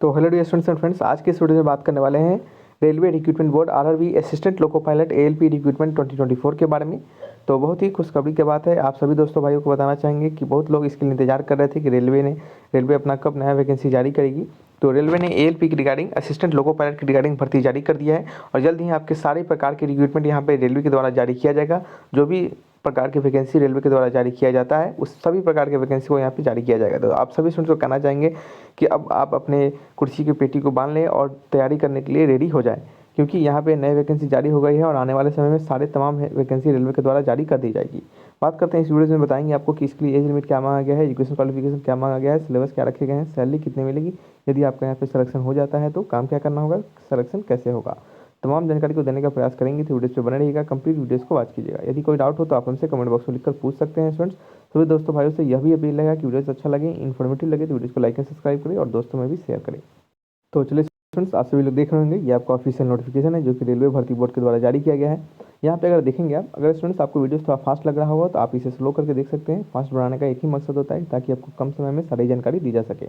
तो hello dear students and friends, आज के इस वीडियो में बात करने वाले हैं railway recruitment board RRB assistant loco pilot ALP recruitment 2024 के बारे में। तो बहुत ही खुशखबरी की बात है, आप सभी दोस्तों भाइयों को बताना चाहेंगे कि बहुत लोग इसके लिए इंतजार कर रहे थे कि रेलवे अपना कब नया वैकेंसी जारी करेगी। तो रेलवे ने एएलपी की रिगार्डिंग असिस्टेंट लोको पायलट की रिगार्डिंग भर्ती जारी कर दिया है और जल्द ही आपके सारे प्रकार के रिक्रूटमेंट यहाँ पे रेलवे के द्वारा जारी किया जाएगा। जो भी प्रकार की वैकेंसी रेलवे के द्वारा जारी किया जाता है उस सभी प्रकार के वैकेंसी को यहाँ पे जारी किया जाएगा। तो आप सभी स्टूडेंट्स को कहना चाहेंगे कि अब आप अपने कुर्सी की पेटी को बांध लें और तैयारी करने के लिए रेडी हो जाएं, क्योंकि यहाँ पे नई वैकेंसी जारी हो गई है और आने वाले समय में सारे तमाम वैकेंसी रेलवे के द्वारा जारी कर दी जाएगी। बात करते हैं इस वीडियो में, बताएंगे आपको कि इसके लिए एज लिमिट क्या मांगा गया है, एजुकेशन क्वालिफिकेशन क्या मांगा गया है, सिलेबस क्या रखे गए हैं, सैलरी कितनी मिलेगी, यदि आपका यहाँ पे सिलेक्शन हो जाता है तो काम क्या करना होगा, सिलेक्शन कैसे होगा, तमाम जानकारी को देने का प्रयास करेंगे। तो वीडियो पे बने रहिएगा, कंप्लीट वीडियोस को वॉच कीजिएगा। यदि कोई डाउट हो तो आप हमसे कमेंट बॉक्स में लिखकर पूछ सकते हैं। स्टूडेंट्स सभी दोस्तों भाइयों से यह भी अपील रहेगा कि वीडियोस अच्छा लगे, इन्फॉर्मेटिव लगे तो वीडियोस को लाइक एंड सब्सक्राइब करें और दोस्तों में भी शेयर करें। तो चलिए स्टूडेंट्स, आप सभी लोग देख रहे होंगे ये आपका ऑफिशियल नोटिफिकेशन है जो कि रेलवे भर्ती बोर्ड के द्वारा जारी किया गया है। यहाँ पे अगर देखेंगे आप, अगर स्टूडेंट्स आपको वीडियो थोड़ा फास्ट लग रहा होगा तो आप इसे स्लो करके देख सकते हैं। फास्ट बनाने का एक ही मकसद होता है ताकि आपको कम समय में सारी जानकारी दी जा सके।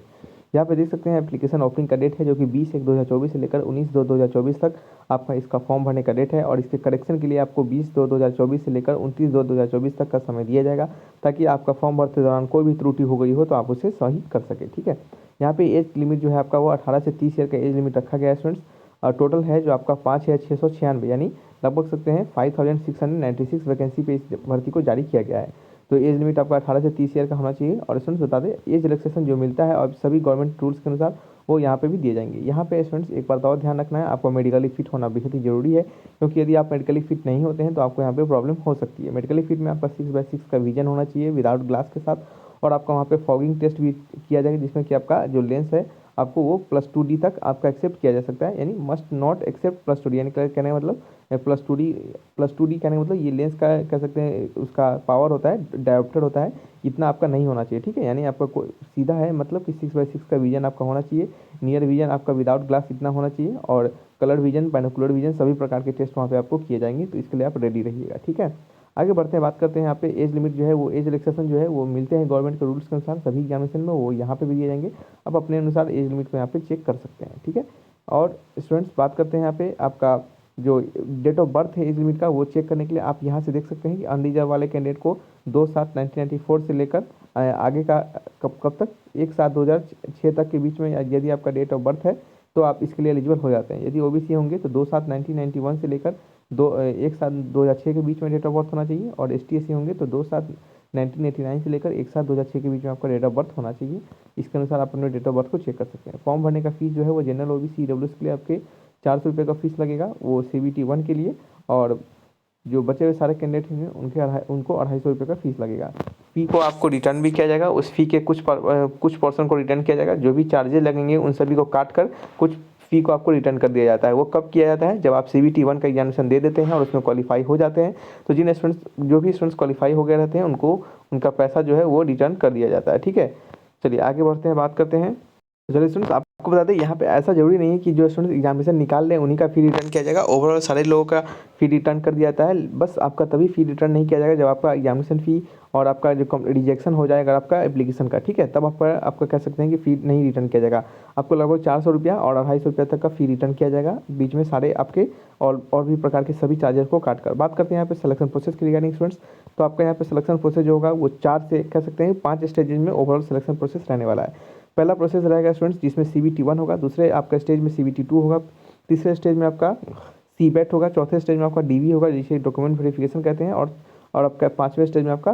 यहाँ पे देख सकते हैं एप्लीकेशन ओपनिंग का डेट है जो कि 20/1/2024 से लेकर 19/2/2024 तक आपका इसका फॉर्म भरने का डेट है और इसके करेक्शन के लिए आपको 20/2/2024 से लेकर 29/2/2024 तक का समय दिया जाएगा ताकि आपका फॉर्म भरते दौरान कोई भी त्रुटि हो गई हो तो आप उसे सही कर सके। ठीक है, यहाँ पे एज लिमिट जो है आपका वो 18 से 30 ईयर का एज लिमिट रखा गया है स्टूडेंट्स। और टोटल है जो आपका 5,696 यानी लगभग सकते हैं 5,696 वैकेंसी पे इस भर्ती को जारी किया गया है। तो एज लिमिट आपका 18 से 30 ईयर का होना चाहिए। और स्टूडेंट्स बता दें एज रिलैक्सेशन जो मिलता है और सभी गवर्नमेंट रूल्स के अनुसार वो यहाँ पे भी दिए जाएंगे। यहाँ पे स्टूडेंट्स एक बात और ध्यान रखना है, आपको मेडिकली फिट होना बेहद ही जरूरी है, क्योंकि यदि आप मेडिकली फिट नहीं होते हैं तो आपको यहाँ पे प्रॉब्लम हो सकती है। मेडिकली फिट में आपका 6/6 का विजन होना चाहिए विदाउट ग्लास के साथ, और आपका वहाँ पे फॉगिंग टेस्ट भी किया जाएगा जिसमें कि आपका जो लेंस है आपको वो +2D तक आपका एक्सेप्ट किया जा सकता है, यानी मस्ट नॉट एक्सेप्ट +2D, यानी कहने का मतलब +2D कहने का मतलब ये लेंस का कह सकते हैं उसका पावर होता है, डायोप्टर होता है, इतना आपका नहीं होना चाहिए। ठीक है, यानी आपका कोई सीधा है मतलब कि 6/6 का विजन आपका होना चाहिए, नियर विजन आपका विदाउट ग्लास इतना होना चाहिए, और कलर विजन, बाइनोकुलर विजन सभी प्रकार के टेस्ट वहाँ पे आपको किए जाएंगे। तो इसके लिए आप रेडी रहिएगा। ठीक है, आगे बढ़ते हैं, बात करते हैं यहाँ पे एज लिमिट जो है वो एज रिलैक्सेशन जो है वो मिलते हैं गवर्नमेंट के रूल्स के अनुसार सभी एग्जामिनेशन में, वो यहाँ पे भी दिए जाएंगे। आप अपने अनुसार एज लिमिट को यहाँ पे चेक कर सकते हैं। ठीक है, और स्टूडेंट्स बात करते हैं यहाँ पे आपका जो डेट ऑफ बर्थ है एज लिमिट का वो चेक करने के लिए आप यहाँ से देख सकते हैं कि अनरिजर्व वाले कैंडिडेट को 2/7/1994 से लेकर आगे का कब तक 1/7/2006 तक के बीच में यदि आपका डेट ऑफ बर्थ है तो आप इसके लिए एलिजिबल हो जाते हैं। यदि ओबीसी होंगे तो 2/7/1991 से लेकर 1/7/2006 के बीच में डेट ऑफ बर्थ होना चाहिए, और ST/SC होंगे तो 2/7/1989 से लेकर 1/7/2006 के बीच में आपका डेट ऑफ बर्थ होना चाहिए। इसके अनुसार आप अपने डेट ऑफ बर्थ को चेक कर सकते हैं। फॉर्म भरने का फीस जो है वो जनरल OBC EWS के लिए आपके 400 रुपये का फीस लगेगा, वो CBT 1 के लिए, और जो बचे हुए सारे कैंडिडेट हैं उनको 250 रुपये का फीस लगेगा। फी को आपको रिटर्न भी किया जाएगा, उस फी के कुछ पोर्शन को रिटर्न किया जाएगा, जो भी चार्जेस लगेंगे उन सभी को काट कर कुछ फी को आपको रिटर्न कर दिया जाता है। वो कब किया जाता है, जब आप CBT 1 का एग्जामिनेशन दे देते हैं और उसमें क्वालिफाई हो जाते हैं। तो जो भी स्टूडेंट्स क्वालिफाई हो गए रहते हैं उनको उनका पैसा जो है वो रिटर्न कर दिया जाता है। ठीक है, चलिए आगे बढ़ते हैं, बात करते हैं। चलिए स्टूडेंट्स आपको बता दें यहाँ पे ऐसा जरूरी नहीं है कि जो स्टूडेंट्स एग्जामिनेशन निकाल लें उन्हीं का फी रिटर्न किया जाएगा। ओवरऑल सारे लोगों का फी रिटर्न कर दिया जाता है, बस आपका तभी फी रिटर्न नहीं किया जाएगा जब आपका एग्जामिनेशन फी और आपका जो रिजेक्शन हो जाएगा आपका एप्लीकेशन का। ठीक है, तब आपका कह सकते हैं कि फी नहीं रिटर्न किया जाएगा। आपको लगभग 400 रुपया और 250 रुपया तक का फी रिटर्न किया जाएगा, बीच में सारे आपके और भी प्रकार के सभी चार्जेस को काट कर। बात करते हैं यहाँ पे सिलेक्शन प्रोसेस की रिगार्डिंग स्टूडेंट्स, तो आपका यहाँ पे सिलेक्शन प्रोसेस जो होगा वो 4 से कह सकते हैं 5 स्टेजेस में ओवरऑल सिलेक्शन प्रोसेस रहने वाला है। पहला प्रोसेस रहेगा स्टूडेंट्स जिसमें CBT 1 होगा, दूसरे आपका स्टेज में CBT 2 होगा, तीसरे स्टेज में आपका CBET होगा, चौथे स्टेज में आपका DV होगा जिसे डॉक्यूमेंट वेरिफिकेशन कहते हैं, और आपका 5वें स्टेज में आपका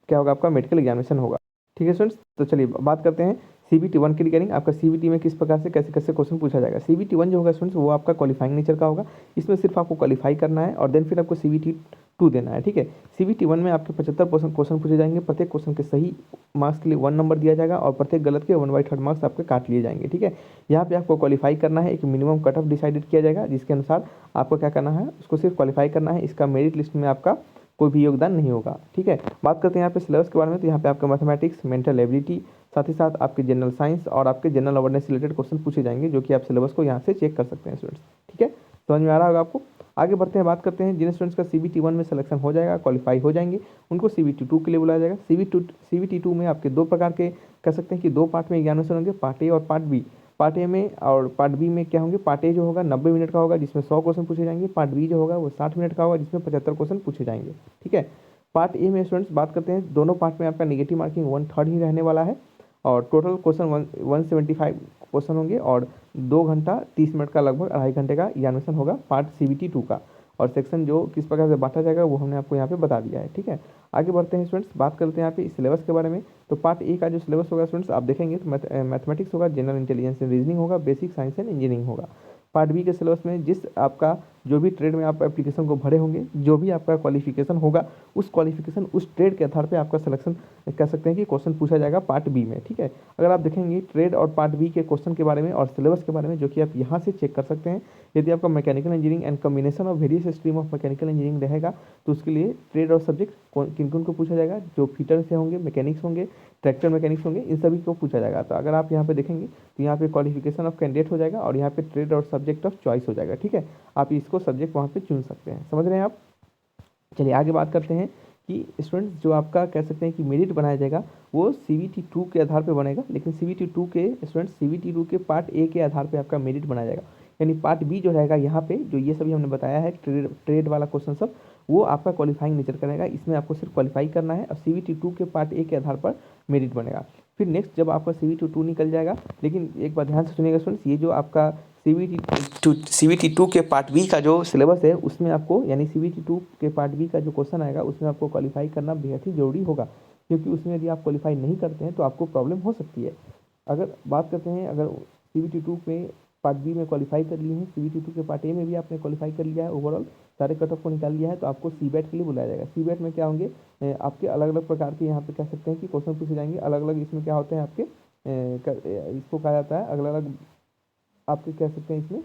क्या होगा, आपका मेडिकल एग्जामिनेशन होगा। ठीक है स्टूडेंट्स, तो चलिए बात करते हैं CBT 1 की रिगार्डिंग। आपका CBT में किस प्रकार से कैसे कैसे क्वेश्चन पूछा जाएगा। CBT 1 जो होगा स्टूडेंट्स वो आपका क्वालिफाइंग नेचर का होगा, इसमें सिर्फ आपको क्वालिफाई करना है और देन फिर आपको CBT 2 देना है। ठीक है, CBT 1 में आपके 75% क्वेश्चन पूछे जाएंगे, प्रत्येक क्वेश्चन के सही मार्क्स के लिए 1 नंबर दिया जाएगा और प्रत्येक गलत के 1/3 मार्क्स आपके काट लिए जाएंगे। ठीक है, यहाँ पे आपको क्वालिफाई करना है, एक मिनिमम कट ऑफ डिसाइडेड किया जाएगा जिसके अनुसार आपको क्या करना है, उसको सिर्फ क्वालिफाई करना है, इसका मेरिट लिस्ट में आपका कोई भी योगदान नहीं होगा। ठीक है, बात करते हैं यहाँ पे सिलेबस के बारे में, तो यहाँ पे आपका मैथमेटिक्स, मेंटल एबिलिटी, साथ ही साथ आपके जनरल साइंस और आपके जनरल अवेयरनेस रिलेटेड क्वेश्चन पूछे जाएंगे जो कि आप सिलेबस को यहाँ से चेक कर सकते हैं स्टूडेंट्स। ठीक है, समझ में आ रहा होगा आपको। आगे बढ़ते हैं, बात करते हैं जिन स्टूडेंट्स का CBT 1 में सिलेक्शन हो जाएगा, क्वालिफाई हो जाएंगे, उनको CBT 2 के लिए बुलाया जाएगा। CBT 2 में आपके 2 प्रकार के कह सकते हैं कि 2 पार्ट में एग्जामिनेशन होंगे, पार्ट A और पार्ट B। पार्ट ए में और पार्ट बी में क्या होंगे, पार्ट ए जो होगा 90 मिनट का होगा जिसमें 100 क्वेश्चन पूछे जाएंगे, पार्ट बी जो होगा वो 60 मिनट का होगा जिसमें 75 क्वेश्चन पूछे जाएंगे। ठीक है, पार्ट ए में स्टूडेंट्स बात करते हैं, दोनों पार्ट में आपका नेगेटिव मार्किंग 1/3 ही रहने वाला है और टोटल क्वेश्चन 175 क्वेश्चन होंगे और 2 घंटा 30 मिनट का लगभग 2.5 घंटे का एग्जामिनेशन होगा पार्ट CBT 2 का। और सेक्शन जो किस प्रकार से बांटा जाएगा वो हमने आपको यहाँ पे बता दिया है। ठीक है, आगे बढ़ते हैं स्टूडेंट्स, बात करते हैं यहाँ पे सिलेबस के बारे में। तो पार्ट ए का जो सिलेबस होगा स्टूडेंट्स आप देखेंगे तो मैथमेटिक्स होगा, जनरल इंटेलिजेंस एंड रीजनिंग होगा, बेसिक साइंस एंड इंजीनियरिंग होगा। पार्ट बी के सिलेबस में जिस आपका जो भी ट्रेड में आप एप्लीकेशन को भरे होंगे, जो भी आपका क्वालिफिकेशन होगा उस क्वालिफिकेशन उस ट्रेड के आधार पे आपका सिलेक्शन कह सकते हैं कि क्वेश्चन पूछा जाएगा पार्ट बी में। ठीक है, अगर आप देखेंगे ट्रेड और पार्ट बी के क्वेश्चन के बारे में और सिलेबस के बारे में जो कि आप यहाँ से चेक कर सकते हैं, यदि आपका mechanical engineering and combination of various stream of mechanical engineering रहेगा तो उसके लिए ट्रेड और सब्जेक्ट किन किन को पूछा जाएगा, जो फीटर से होंगे, मैकेनिक्स होंगे, ट्रैक्टर मैकेनिक्स होंगे, इन सभी को पूछा जाएगा। तो अगर आप यहाँ पे देखेंगे तो यहाँ पे क्वालिफिकेशन ऑफ कैंडिडेट हो जाएगा और यहाँ पे ट्रेड और सब्जेक्ट ऑफ चॉइस हो जाएगा। ठीक है, आप इसको सब्जेक्ट वहाँ पे चुन सकते हैं, समझ रहे हैं आप। चलिए आगे बात करते हैं कि स्टूडेंट्स जो आपका कह सकते हैं कि मेरिट बनाया जाएगा वो CBT 2 के आधार पे बनेगा, लेकिन CBT 2 के स्टूडेंट्स CBT 2 के पार्ट ए के आधार पे आपका मेरिट बनाया जाएगा। यानी पार्ट बी जो रहेगा यहाँ पे जो ये सभी हमने बताया है ट्रेड वाला क्वेश्चन सब वो आपका क्वालिफाइंग नेचर करेगा, इसमें आपको सिर्फ क्वालिफाई करना है और CBT 2 के पार्ट ए के आधार पर मेरिट बनेगा। फिर नेक्स्ट जब आपका CBT 2 निकल जाएगा, लेकिन एक बार ध्यान से सुनिएगा स्टूडेंट्स, ये जो आपका CBT 2 के पार्ट बी का जो सिलेबस है उसमें आपको यानी CBT 2 के पार्ट बी का जो क्वेश्चन आएगा उसमें आपको क्वालिफाई करना बेहद ही जरूरी होगा, क्योंकि उसमें यदि आप क्वालिफाई नहीं करते हैं तो आपको प्रॉब्लम हो सकती है। अगर बात करते हैं अगर CBT 2 में पार्ट बी में क्वालिफाई कर लिए हैं, CBT 2 के पार्ट ए में भी आपने क्वालिफाई कर लिया है, ओवरऑल सारे कट ऑफ को निकाल लिया है, तो आपको CBET के लिए बुलाया जाएगा। CBET में क्या होंगे आपके अलग अलग प्रकार के यहाँ पे कह सकते हैं कि क्वेश्चन पूछे जाएंगे, अलग अलग इसमें क्या होते हैं आपके इसको कहा जाता है अलग अलग आपके कह सकते हैं इसमें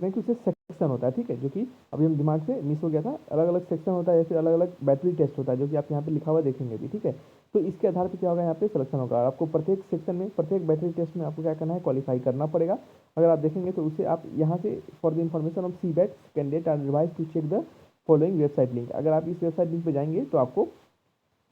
क्योंकि उससे सेक्शन होता है। ठीक है, जो कि अभी हम दिमाग से मिस हो गया था, अलग अलग सेक्शन होता है या फिर अलग अलग बैटरी टेस्ट होता है जो कि आप यहाँ पे लिखा हुआ देखेंगे भी। ठीक है, तो इसके आधार पर क्या होगा यहाँ पे सिलेक्शन होगा और आपको प्रत्येक सेक्शन में प्रत्येक बैटरी टेस्ट में आपको क्या करना है, क्वालिफाई करना पड़ेगा। अगर आप देखेंगे तो उसे आप यहाँ से for the information of CBET candidate are advise to check the following website link. अगर आप इस वेबसाइट लिंक पर जाएंगे तो आपको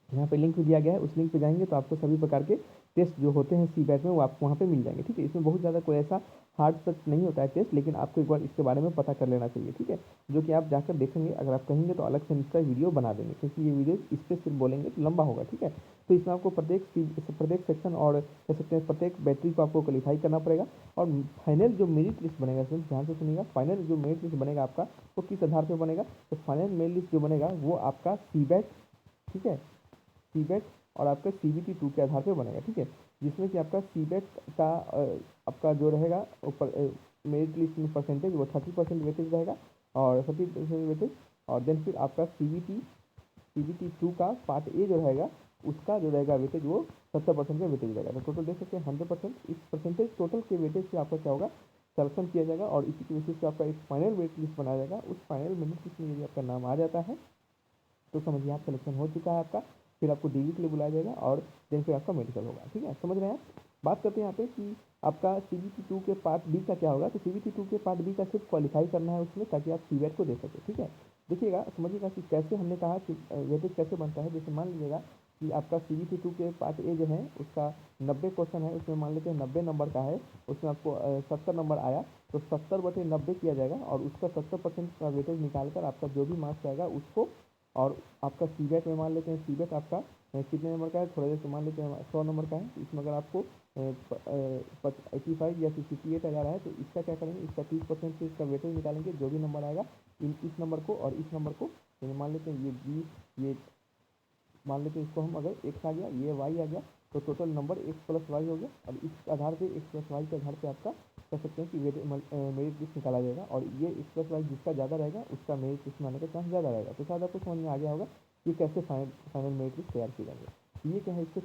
यहाँ पे लिंक भी दिया गया है, उस लिंक पे जाएंगे तो आपको सभी प्रकार के टेस्ट जो होते हैं CBET में वो आपको वहाँ पे मिल जाएंगे। ठीक है, इसमें बहुत ज़्यादा कोई ऐसा हार्ड सच नहीं होता है टेस्ट, लेकिन आपको एक बार इसके बारे में पता कर लेना चाहिए। ठीक है, जो कि आप जाकर देखेंगे, अगर आप कहेंगे तो अलग से इसका वीडियो बना देंगे, क्योंकि ये वीडियो इस पर सिर्फ बोलेंगे तो लंबा होगा। ठीक है, तो इसमें आपको प्रत्येक सेक्शन और कह सकते हैं प्रत्येक बैटरी को आपको क्वालिफाई करना पड़ेगा और फाइनल जो मेरिट लिस्ट बनेगा, ध्यान से सुनिएगा, फाइनल जो मेरिट लिस्ट बनेगा आपका वो किस आधार पर बनेगा, तो फाइनल मेरिट लिस्ट जो बनेगा वो आपका CBET, ठीक है, CBET और आपका CBT 2 के आधार पे बनेगा। ठीक है, जिसमें कि आपका CBET का आपका जो रहेगा ऊपर मेरिट लिस्ट में परसेंटेज वो 30% वेटेज रहेगा और 30% वेटेज, और देन फिर आपका CBT 2 का पार्ट ए जो रहेगा उसका जो रहेगा वेटेज वो 70% का वेटेज रहेगा। तो टोटल देख सकते हैं 100%, इस परसेंटेज टोटल के वेटेज से आपका क्या होगा, सिलेक्शन किया जाएगा और इसी के बेसिस पे आपका एक फाइनल मेरिट लिस्ट बनाया जाएगा। उस फाइनल मेरिट लिस्ट में यदि आपका नाम आ जाता है तो समझिए आप सिलेक्शन हो चुका है आपका, फिर आपको DV के लिए बुलाया जाएगा और देन फिर आपका मेडिकल होगा। ठीक है, समझ रहे हैं आप। बात करते हैं यहाँ पे कि आपका CBT 2 के पार्ट बी का क्या होगा, तो CBT 2 के पार्ट बी का सिर्फ क्वालिफाई करना है उसमें, ताकि आप CBET को दे सकें। ठीक है, देखिएगा समझिएगा कि कैसे हमने कहा कि वेटेज कैसे बनता है। जैसे मान लीजिएगा कि आपका CBT 2 के पार्ट ए जो है उसका 90 क्वेश्चन है, उसमें मान लेते हैं 90 नंबर का है, उसमें आपको 70 नंबर आया तो 70/90 किया जाएगा और उसका 70% का वेटेज निकाल कर आपका जो भी मार्क्स आएगा उसको, और आपका CBET में मान लेते हैं CBET आपका कितने नंबर का है, थोड़ा जैसे मान लेते हैं 100 नंबर का है, इसमें अगर आपको 85 या 68 आ जा रहा है तो इसका क्या करेंगे, इसका 30% से इसका वेटेज निकालेंगे, जो भी नंबर आएगा इस नंबर को और इस नंबर को, मान लेते हैं ये 20, ये मान लेते हैं इसको हम अगर x आ गया, ये y आ गया, तो टोटल नंबर x + y हो गया और इस आधार पे x + y के आधार पे आपका कह सकते हैं कि मेरिट लिस्ट निकाला जाएगा और ये x + y जिसका ज़्यादा रहेगा उसका मेरिट लिस्ट में आने का चांस ज़्यादा रहेगा। तो शायद आपको समझ में आ गया होगा कि कैसे फाइनल मेरिट लिस्ट तैयार किए जाएंगे। ये क्या है, इसके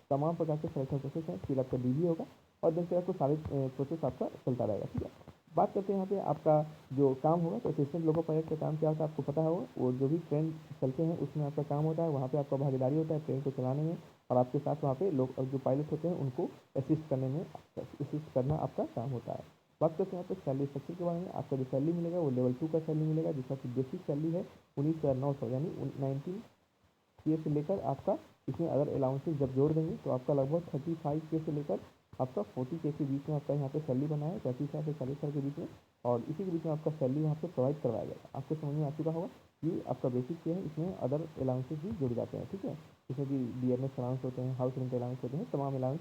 तमाम प्रकार के सिलेक्शन प्रोसेस हैं, फिर आपका DV होगा और देन फिर आपको सारे प्रोसेस आपका चलता रहेगा। ठीक है, बात करते हैं यहाँ पे आपका जो काम होगा, तो असिस्टेंट लोको पायलट का काम क्या होता है आपको पता होगा, वो जो भी ट्रेन चलते हैं उसमें आपका काम होता है, वहाँ पे आपका भागीदारी होता है ट्रेन को चलाने में और आपके साथ वहाँ पे लोग जो पायलट होते हैं उनको असिस्ट करना आपका काम होता है। बात करते हैं यहाँ पे सैलरी स्ट्रक्चर के बारे में। आपका जो सैलरी मिलेगा वो लेवल 2 का सैलरी मिलेगा, जिसका कि बेसिक सैलरी है 19,900 यानी 19K से लेकर आपका इसमें अगर अलाउंसेस जब जोड़ देंगे तो आपका लगभग 35K से लेकर आपका 40K के बीच में आपका यहाँ पे सैलरी बना है, 35,000 से 40,000 के बीच में, और इसी के बीच में आपका सैलरी यहाँ पे प्रोवाइड करवाया जाएगा। आपको समझ में आ चुका होगा। ये आपका बेसिक पे है, इसमें अदर अलाउंसेस भी जुड़ जाते हैं, ठीक है। जैसे कि डियरनेस अलाउंस होते हैं, हाउस रेंट अलाउंस होते हैं, तमाम अलाउंस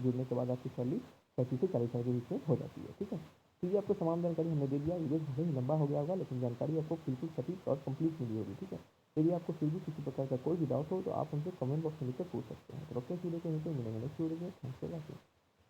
जुड़ने के बाद आपकी सैलरी 35 से 40,000 के बीच में हो जाती है, ठीक है। तो ये आपको तमाम जानकारी हमने दे दिया। वीडियो भले ही लंबा हो गया होगा, लेकिन जानकारी आपको बिल्कुल सटीक और कंप्लीट मिली होगी, ठीक है। यदि आपको फिर भी किसी प्रकार का कोई भी डाउट हो तो आप हमसे कमेंट बॉक्स में लिखकर पूछ सकते हैं। तो रखते हैं इस वीडियो को, यहीं पे मिलेंगे नेक्स्ट वीडियो में। Thanks for watching.